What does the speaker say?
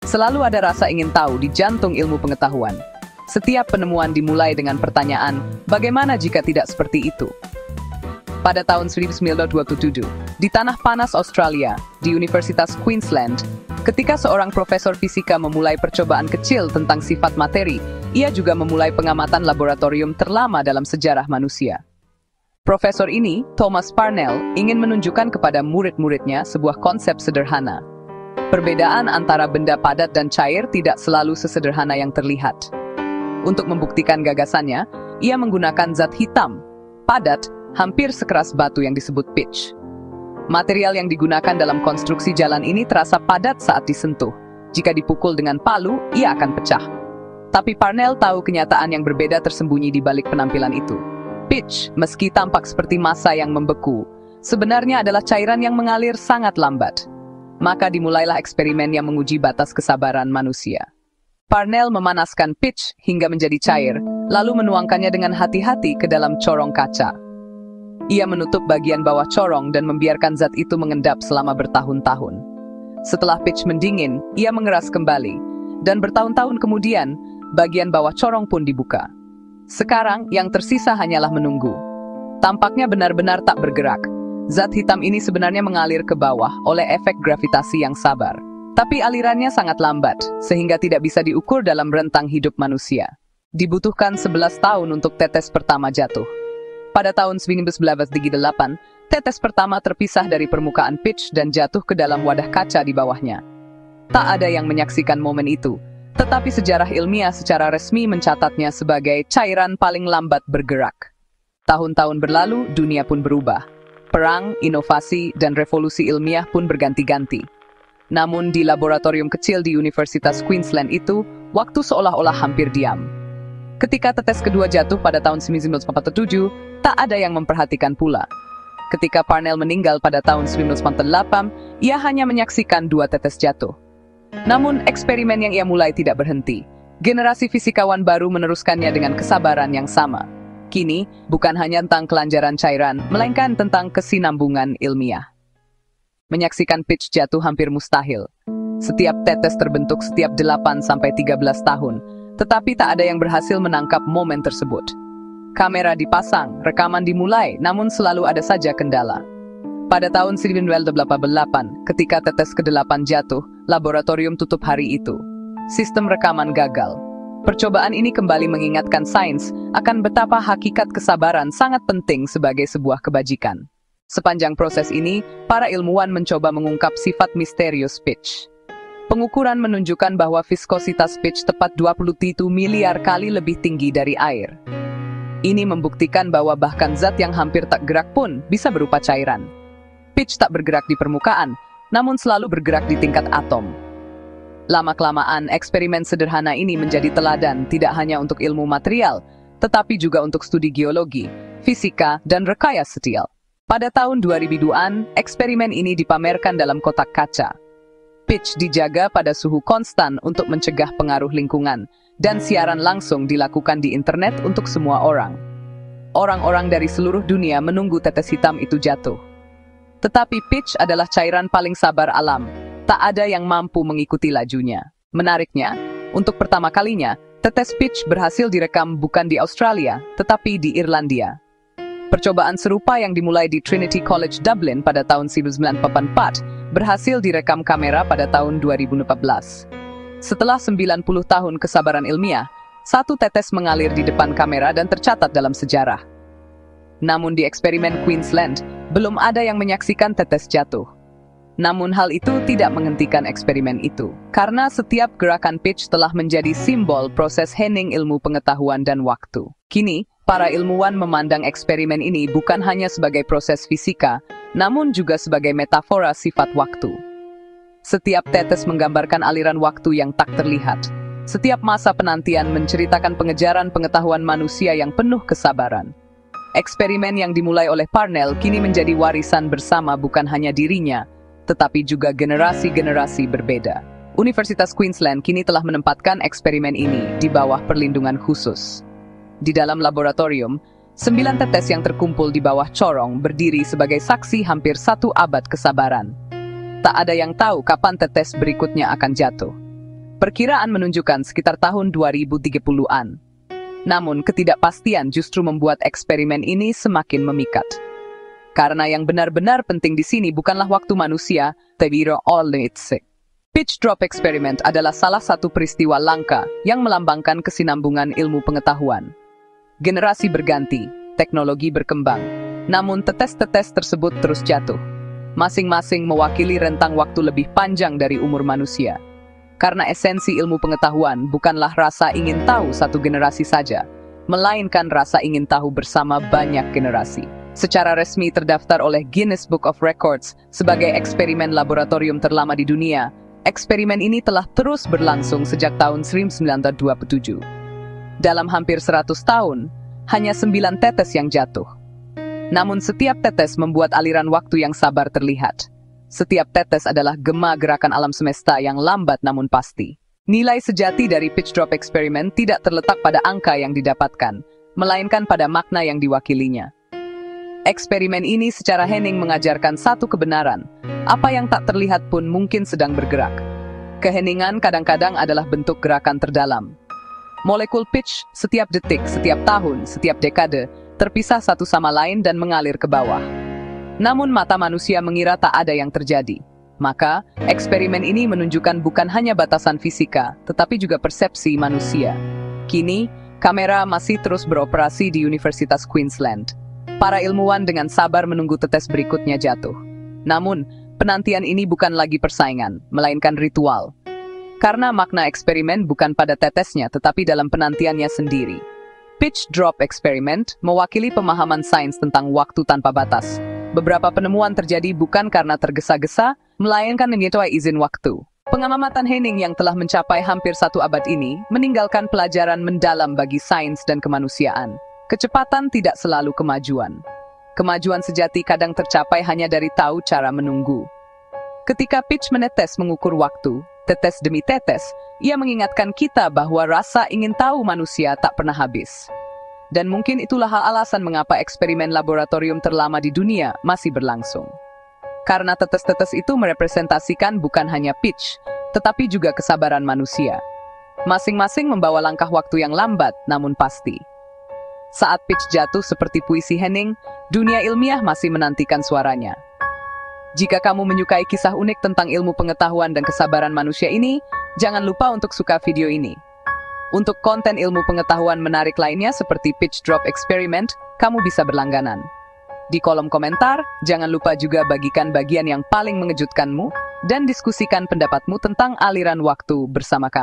Selalu ada rasa ingin tahu di jantung ilmu pengetahuan. Setiap penemuan dimulai dengan pertanyaan, bagaimana jika tidak seperti itu? Pada tahun 1927, di tanah panas Australia, di Universitas Queensland, ketika seorang profesor fisika memulai percobaan kecil tentang sifat materi, ia juga memulai pengamatan laboratorium terlama dalam sejarah manusia. Profesor ini, Thomas Parnell, ingin menunjukkan kepada murid-muridnya sebuah konsep sederhana. Perbedaan antara benda padat dan cair tidak selalu sesederhana yang terlihat. Untuk membuktikan gagasannya, ia menggunakan zat hitam, padat, hampir sekeras batu yang disebut pitch. Material yang digunakan dalam konstruksi jalan ini terasa padat saat disentuh. Jika dipukul dengan palu, ia akan pecah. Tapi Parnell tahu kenyataan yang berbeda tersembunyi di balik penampilan itu. Pitch, meski tampak seperti massa yang membeku, sebenarnya adalah cairan yang mengalir sangat lambat. Maka dimulailah eksperimen yang menguji batas kesabaran manusia. Parnell memanaskan pitch hingga menjadi cair, lalu menuangkannya dengan hati-hati ke dalam corong kaca. Ia menutup bagian bawah corong dan membiarkan zat itu mengendap selama bertahun-tahun. Setelah pitch mendingin, ia mengeras kembali, dan bertahun-tahun kemudian, bagian bawah corong pun dibuka. Sekarang, yang tersisa hanyalah menunggu. Tampaknya benar-benar tak bergerak. Zat hitam ini sebenarnya mengalir ke bawah oleh efek gravitasi yang sabar. Tapi alirannya sangat lambat, sehingga tidak bisa diukur dalam rentang hidup manusia. Dibutuhkan 11 tahun untuk tetes pertama jatuh. Pada tahun 1938, tetes pertama terpisah dari permukaan pitch dan jatuh ke dalam wadah kaca di bawahnya. Tak ada yang menyaksikan momen itu, tetapi sejarah ilmiah secara resmi mencatatnya sebagai cairan paling lambat bergerak. Tahun-tahun berlalu, dunia pun berubah. Perang, inovasi, dan revolusi ilmiah pun berganti-ganti. Namun di laboratorium kecil di Universitas Queensland itu, waktu seolah-olah hampir diam. Ketika tetes kedua jatuh pada tahun 1947, tak ada yang memperhatikan pula. Ketika Parnell meninggal pada tahun 1948, ia hanya menyaksikan 2 tetes jatuh. Namun eksperimen yang ia mulai tidak berhenti. Generasi fisikawan baru meneruskannya dengan kesabaran yang sama. Kini, bukan hanya tentang kelancaran cairan, melainkan tentang kesinambungan ilmiah. Menyaksikan pitch jatuh hampir mustahil. Setiap tetes terbentuk setiap 8-13 tahun, tetapi tak ada yang berhasil menangkap momen tersebut. Kamera dipasang, rekaman dimulai, namun selalu ada saja kendala. Pada tahun 1988, ketika tetes ke-8 jatuh, laboratorium tutup hari itu. Sistem rekaman gagal. Percobaan ini kembali mengingatkan sains akan betapa hakikat kesabaran sangat penting sebagai sebuah kebajikan. Sepanjang proses ini, para ilmuwan mencoba mengungkap sifat misterius pitch. Pengukuran menunjukkan bahwa viskositas pitch tepat 27 miliar kali lebih tinggi dari air. Ini membuktikan bahwa bahkan zat yang hampir tak gerak pun bisa berupa cairan. Pitch tak bergerak di permukaan, namun selalu bergerak di tingkat atom. Lama-kelamaan, eksperimen sederhana ini menjadi teladan tidak hanya untuk ilmu material, tetapi juga untuk studi geologi, fisika, dan rekayasa detail. Pada tahun 2002-an, eksperimen ini dipamerkan dalam kotak kaca. Pitch dijaga pada suhu konstan untuk mencegah pengaruh lingkungan, dan siaran langsung dilakukan di internet untuk semua orang. Orang-orang dari seluruh dunia menunggu tetes hitam itu jatuh. Tetapi pitch adalah cairan paling sabar alam. Tak ada yang mampu mengikuti lajunya. Menariknya, untuk pertama kalinya, tetes pitch berhasil direkam bukan di Australia, tetapi di Irlandia. Percobaan serupa yang dimulai di Trinity College Dublin pada tahun 1984 berhasil direkam kamera pada tahun 2014. Setelah 90 tahun kesabaran ilmiah, 1 tetes mengalir di depan kamera dan tercatat dalam sejarah. Namun di eksperimen Queensland, belum ada yang menyaksikan tetes jatuh. Namun hal itu tidak menghentikan eksperimen itu, karena setiap gerakan pitch telah menjadi simbol proses hening ilmu pengetahuan dan waktu. Kini, para ilmuwan memandang eksperimen ini bukan hanya sebagai proses fisika, namun juga sebagai metafora sifat waktu. Setiap tetes menggambarkan aliran waktu yang tak terlihat. Setiap masa penantian menceritakan pengejaran pengetahuan manusia yang penuh kesabaran. Eksperimen yang dimulai oleh Parnell kini menjadi warisan bersama bukan hanya dirinya, tetapi juga generasi-generasi berbeda. Universitas Queensland kini telah menempatkan eksperimen ini di bawah perlindungan khusus. Di dalam laboratorium, 9 tetes yang terkumpul di bawah corong berdiri sebagai saksi hampir 1 abad kesabaran. Tak ada yang tahu kapan tetes berikutnya akan jatuh. Perkiraan menunjukkan sekitar tahun 2030-an. Namun, ketidakpastian justru membuat eksperimen ini semakin memikat. Karena yang benar-benar penting di sini bukanlah waktu manusia, tapi oleh. Pitch drop experiment adalah salah satu peristiwa langka yang melambangkan kesinambungan ilmu pengetahuan. Generasi berganti, teknologi berkembang, namun tetes-tetes tersebut terus jatuh. Masing-masing mewakili rentang waktu lebih panjang dari umur manusia. Karena esensi ilmu pengetahuan bukanlah rasa ingin tahu satu generasi saja, melainkan rasa ingin tahu bersama banyak generasi. Secara resmi terdaftar oleh Guinness Book of Records sebagai eksperimen laboratorium terlama di dunia, eksperimen ini telah terus berlangsung sejak tahun 1927. Dalam hampir 100 tahun, hanya 9 tetes yang jatuh. Namun setiap tetes membuat aliran waktu yang sabar terlihat. Setiap tetes adalah gema gerakan alam semesta yang lambat namun pasti. Nilai sejati dari pitch drop eksperimen tidak terletak pada angka yang didapatkan, melainkan pada makna yang diwakilinya. Eksperimen ini secara hening mengajarkan satu kebenaran, apa yang tak terlihat pun mungkin sedang bergerak. Keheningan kadang-kadang adalah bentuk gerakan terdalam. Molekul pitch setiap detik, setiap tahun, setiap dekade, terpisah satu sama lain dan mengalir ke bawah. Namun mata manusia mengira tak ada yang terjadi. Maka, eksperimen ini menunjukkan bukan hanya batasan fisika, tetapi juga persepsi manusia. Kini, kamera masih terus beroperasi di Universitas Queensland. Para ilmuwan dengan sabar menunggu tetes berikutnya jatuh. Namun, penantian ini bukan lagi persaingan, melainkan ritual. Karena makna eksperimen bukan pada tetesnya, tetapi dalam penantiannya sendiri. Pitch drop experiment mewakili pemahaman sains tentang waktu tanpa batas. Beberapa penemuan terjadi bukan karena tergesa-gesa, melainkan menyetujui izin waktu. Pengamatan Henning yang telah mencapai hampir 1 abad ini, meninggalkan pelajaran mendalam bagi sains dan kemanusiaan. Kecepatan tidak selalu kemajuan. Kemajuan sejati kadang tercapai hanya dari tahu cara menunggu. Ketika pitch menetes mengukur waktu, tetes demi tetes, ia mengingatkan kita bahwa rasa ingin tahu manusia tak pernah habis. Dan mungkin itulah alasan mengapa eksperimen laboratorium terlama di dunia masih berlangsung. Karena tetes-tetes itu merepresentasikan bukan hanya pitch, tetapi juga kesabaran manusia. Masing-masing membawa langkah waktu yang lambat namun pasti. Saat pitch jatuh seperti puisi Henning, dunia ilmiah masih menantikan suaranya. Jika kamu menyukai kisah unik tentang ilmu pengetahuan dan kesabaran manusia ini, jangan lupa untuk suka video ini. Untuk konten ilmu pengetahuan menarik lainnya seperti pitch drop experiment, kamu bisa berlangganan. Di kolom komentar, jangan lupa juga bagikan bagian yang paling mengejutkanmu dan diskusikan pendapatmu tentang aliran waktu bersama kami.